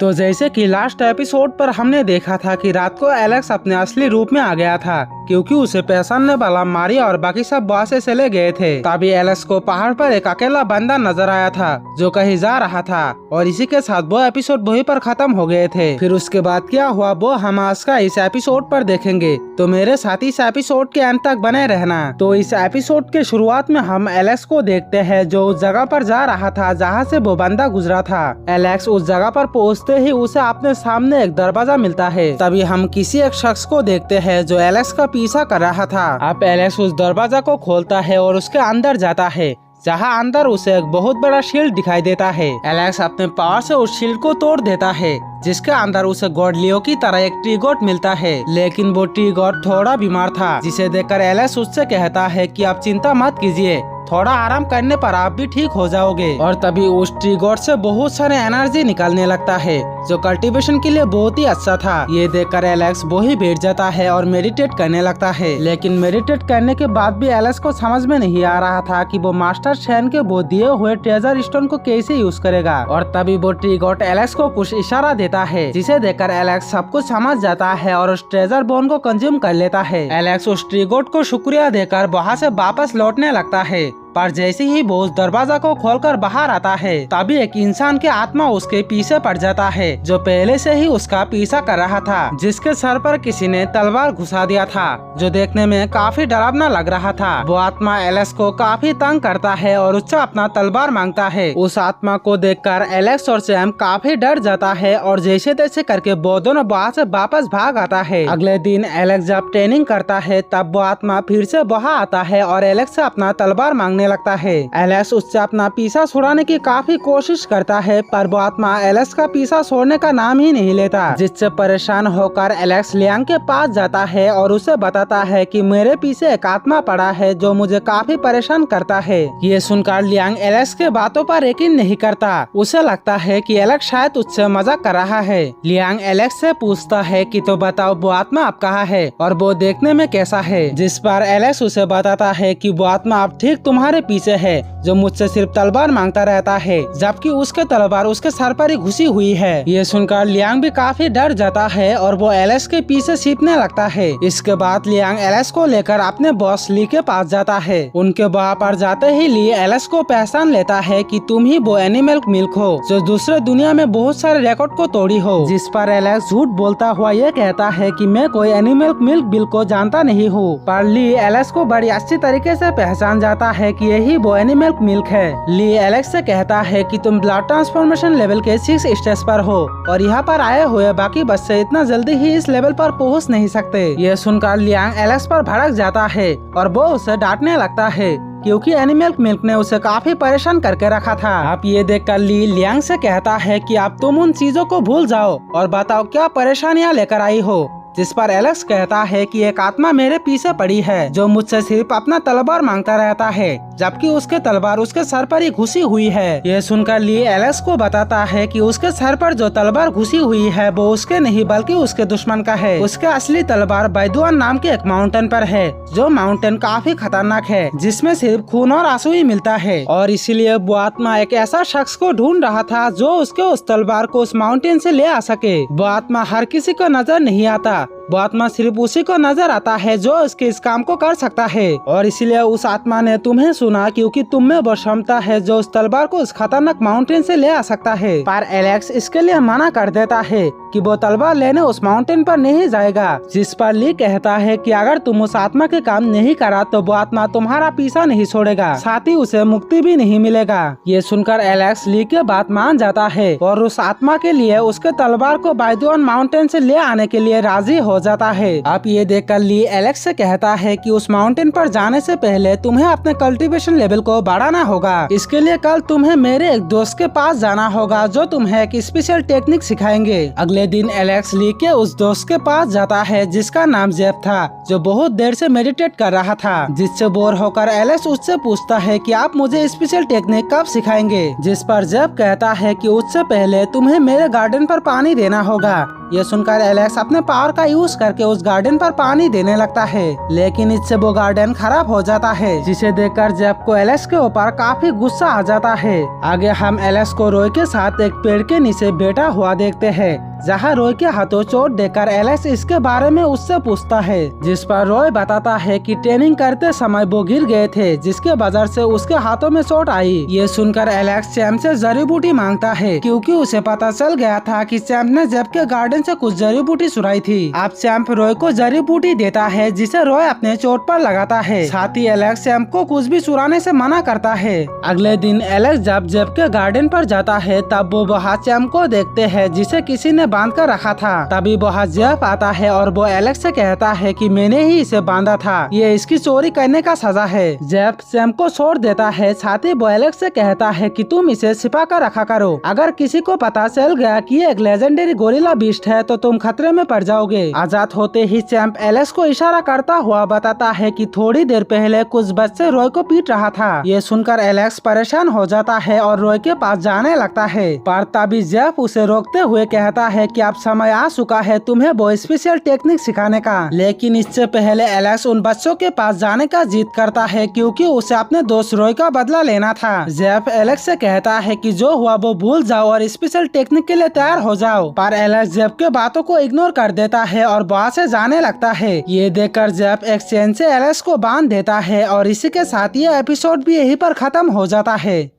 तो जैसे कि लास्ट एपिसोड पर हमने देखा था कि रात को एलेक्स अपने असली रूप में आ गया था क्योंकि उसे पहचानने वाला मारिया और बाकी सब वहाँ से चले गए थे। तभी एलेक्स को पहाड़ पर एक अकेला बंदा नजर आया था जो कहीं जा रहा था और इसी के साथ वो एपिसोड वहीं पर खत्म हो गए थे। फिर उसके बाद क्या हुआ वो हम आज का इस एपिसोड पर देखेंगे, तो मेरे साथ इस एपिसोड के अंत तक बने रहना। तो इस एपिसोड के शुरुआत में हम एलेक्स को देखते हैं जो उस जगह पर जा रहा था जहाँ से वो बंदा गुजरा था। एलेक्स उस जगह पर पहुँचते ही उसे अपने सामने एक दरवाजा मिलता है। तभी हम किसी एक शख्स को देखते हैं जो एलेक्स का पीछा कर रहा था। अब एलेक्स उस दरवाजा को खोलता है और उसके अंदर जाता है जहाँ अंदर उसे एक बहुत बड़ा शील्ड दिखाई देता है। एलेक्स अपने पावर से उस शील्ड को तोड़ देता है जिसके अंदर उसे गॉड लियो की तरह एक ट्री गॉड मिलता है, लेकिन वो ट्री गॉड थोड़ा बीमार था जिसे देखकर एलेक्स उससे कहता है कि आप चिंता मत कीजिए, थोड़ा आराम करने पर आप भी ठीक हो जाओगे। और तभी उस ट्री गॉड से बहुत सारे एनर्जी निकलने लगता है जो कल्टीवेशन के लिए बहुत ही अच्छा था। ये देखकर एलेक्स वही बैठ जाता है और मेडिटेट करने लगता है, लेकिन मेडिटेट करने के बाद भी एलेक्स को समझ में नहीं आ रहा था कि वो मास्टर शैन के वो दिए हुए ट्रेजर स्टोन को कैसे यूज करेगा। और तभी वो ट्री गॉड एलेक्स को कुछ इशारा देता है जिसे देखकर एलेक्स सब कुछ समझ जाता है और उस ट्रेजर बोन को कंज्यूम कर लेता है। एलेक्स उस ट्री गॉड को शुक्रिया देकर वहाँ से वापस लौटने लगता है, पर जैसे ही वो उस दरवाजा को खोलकर बाहर आता है तभी एक इंसान की आत्मा उसके पीछे पड़ जाता है जो पहले से ही उसका पीछा कर रहा था, जिसके सर पर किसी ने तलवार घुसा दिया था जो देखने में काफी डरावना लग रहा था। वो आत्मा एलेक्स को काफी तंग करता है और उससे अपना तलवार मांगता है। उस आत्मा को देखकर एलेक्स और सैम काफी डर जाता है और जैसे तैसे करके वो दोनों वहाँ से वापस भाग आता है। अगले दिन एलेक्स जब ट्रेनिंग करता है तब वो आत्मा फिर से वहाँ आता है और एलेक्स से अपना तलवार मांगने लगता है। एलेक्स उससे अपना पीछा छुड़ाने की काफी कोशिश करता है पर वो आत्मा एलेक्स का पीछा छोड़ने का नाम ही नहीं लेता, जिससे परेशान होकर एलेक्स लियांग के पास जाता है और उसे बताता है कि मेरे पीछे एक आत्मा पड़ा है जो मुझे काफी परेशान करता है। ये सुनकर लियांग एलेक्स के बातों पर यकीन नहीं करता, उसे लगता है कि एलेक्स शायद उससे मजाक कर रहा है। लियांग एलेक्स से पूछता है कि तो बताओ वो आत्मा अब कहाँ है और वो देखने में कैसा है, जिस पर एलेक्स उसे बताता है कि वो आत्मा अब ठीक तुम्हारे पीछे है जो मुझसे सिर्फ तलवार मांगता रहता है जबकि उसके तलवार उसके सर पर ही घुसी हुई है। ये सुनकर लियांग भी काफी डर जाता है और वो एलेक्स के पीछे सीखने लगता है। इसके बाद लियांग एलेक्स को लेकर अपने बॉस ली के पास जाता है। उनके वहाँ पर जाते ही ली एलेक्स को पहचान लेता है कि तुम ही वो एनिमल मिल्क हो जो दूसरे दुनिया में बहुत सारे रिकॉर्ड को तोड़ी हो, जिस पर एलेक्स झूठ बोलता हुआ ये कहता है कि मैं कोई एनिमल मिल्क बिल को जानता नहीं हूँ। पर ली एलेक्स को बड़ी अच्छी तरीके से पहचान जाता है कि यही वो एनिमल मिल्क है। ली एलेक्स से कहता है कि तुम ब्लड ट्रांसफॉर्मेशन लेवल के 6 स्टेज पर हो और यहाँ पर आए हुए बाकी बच्चे इतना जल्दी ही इस लेवल पर पहुँच नहीं सकते। ये सुनकर लियांग एलेक्स पर भड़क जाता है और वो उसे डांटने लगता है क्योंकि एनिमल मिल्क ने उसे काफी परेशान करके रखा था। अब ये देखकर ली लियांग से कहता है कि अब तुम उन चीजों को भूल जाओ और बताओ क्या परेशानियाँ लेकर आई हो, जिस पर एलेक्स कहता है कि एक आत्मा मेरे पीछे पड़ी है जो मुझसे सिर्फ अपना तलवार मांगता रहता है जबकि उसके तलवार उसके सर पर ही घुसी हुई है। ये सुनकर ली एलेक्स को बताता है कि उसके सर पर जो तलवार घुसी हुई है वो उसके नहीं बल्कि उसके दुश्मन का है। उसके असली तलवार बैदुआन नाम के एक माउंटेन पर है जो माउंटेन काफी खतरनाक है जिसमें सिर्फ खून और आंसू ही मिलता है, और इसीलिए वो आत्मा एक ऐसा शख्स को ढूंढ रहा था जो उसके उस तलवार को उस माउंटेन से ले आ सके। वो आत्मा हर किसी को नजर नहीं आता, वो आत्मा सिर्फ उसी को नजर आता है जो उसके इस काम को कर सकता है, और इसीलिए उस आत्मा ने तुम्हें सुना क्योंकि तुम में वो क्षमता है जो उस तलवार को उस खतरनाक माउंटेन से ले आ सकता है। पर एलेक्स इसके लिए मना कर देता है कि वो तलवार लेने उस माउंटेन पर नहीं जाएगा, जिस पर ली कहता है कि अगर तुम उस आत्मा के काम नहीं करा तो वो आत्मा तुम्हारा पीछा नहीं छोड़ेगा, साथ ही उसे मुक्ति भी नहीं मिलेगा। ये सुनकर एलेक्स ली के बात मान जाता है और उस आत्मा के लिए उसके तलवार को बैदुआन माउंटेन से ले आने के लिए राजी हो जाता है। अब ये देखकर ली एलेक्स से कहता है कि उस माउंटेन पर जाने से पहले तुम्हें अपने कल्टीवेशन लेवल को बढ़ाना होगा। इसके लिए कल तुम्हें मेरे एक दोस्त के पास जाना होगा जो तुम्हें एक स्पेशल टेक्निक सिखाएंगे। अगले अगले दिन एलेक्स ली के उस दोस्त के पास जाता है जिसका नाम जेफ था, जो बहुत देर से मेडिटेट कर रहा था। जिससे बोर होकर एलेक्स उससे पूछता है कि आप मुझे स्पेशल टेक्निक कब सिखाएंगे, जिस पर जेफ कहता है कि उससे पहले तुम्हें मेरे गार्डन पर पानी देना होगा। ये सुनकर एलेक्स अपने पावर का यूज करके उस गार्डन पर पानी देने लगता है, लेकिन इससे वो गार्डन खराब हो जाता है, जिसे देखकर जेफ को एलेक्स के ऊपर काफी गुस्सा आ जाता है। आगे हम एलेक्स को रॉय के साथ एक पेड़ के नीचे बैठा हुआ देखते हैं, जहाँ रॉय के हाथों चोट देकर एलेक्स इसके बारे में उससे पूछता है, जिस पर रॉय बताता है कि ट्रेनिंग करते समय वो गिर गए थे, जिसके वजह से उसके हाथों में चोट आई। ये सुनकर एलेक्स चैम्प से जड़ी बूटी मांगता है, क्योंकि उसे पता चल गया था कि चैम्प ने जेफ के गार्डन से कुछ जड़ी बूटी चुराई थी। अब चैम्प रॉय को जड़ी बूटी देता है, जिसे रॉय अपने चोट पर लगाता है। साथ ही एलेक्स चैम्प को कुछ भी चुराने से मना करता है। अगले दिन एलेक्स जब जेफ के गार्डन पर जाता है, तब वो वहाँ चैम्प को देखते हैं, जिसे किसी ने बांध कर रखा था। तभी वहाँ जेफ आता है और वो एलेक्स से कहता है कि मैंने ही इसे बांधा था, ये इसकी चोरी करने का सजा है। जेफ चैम्प को छोड़ देता है। साथ ही वो एलेक्स से कहता है कि तुम इसे छिपा कर रखा करो, अगर किसी को पता चल गया कि एक लेजेंडरी गोरिल्ला बीस्ट है तो तुम खतरे में पड़ जाओगे। आजाद होते ही चैम्प एलेक्स को इशारा करता हुआ बताता है कि थोड़ी देर पहले कुछ बच्चे रॉय को पीट रहा था। ये सुनकर एलेक्स परेशान हो जाता है और रॉय के पास जाने लगता है, पर तभी जेफ उसे रोकते हुए कहता है कि अब समय आ चुका है तुम्हें वो स्पेशल टेक्निक सिखाने का। लेकिन इससे पहले एलेक्स उन बच्चों के पास जाने का जिद करता है, क्योंकि उसे अपने दोस्त रॉय का बदला लेना था। जेफ एलेक्स से कहता है कि जो हुआ वो भूल जाओ और स्पेशल टेक्निक के लिए तैयार हो जाओ, पर एलेक्स जेफ के बातों को इग्नोर कर देता है और वहाँ से जाने लगता है। ये देखकर जेफ एक चेन से एलेक्स को बांध देता है और इसी के साथ ये एपिसोड भी यहीं पर खत्म हो जाता है।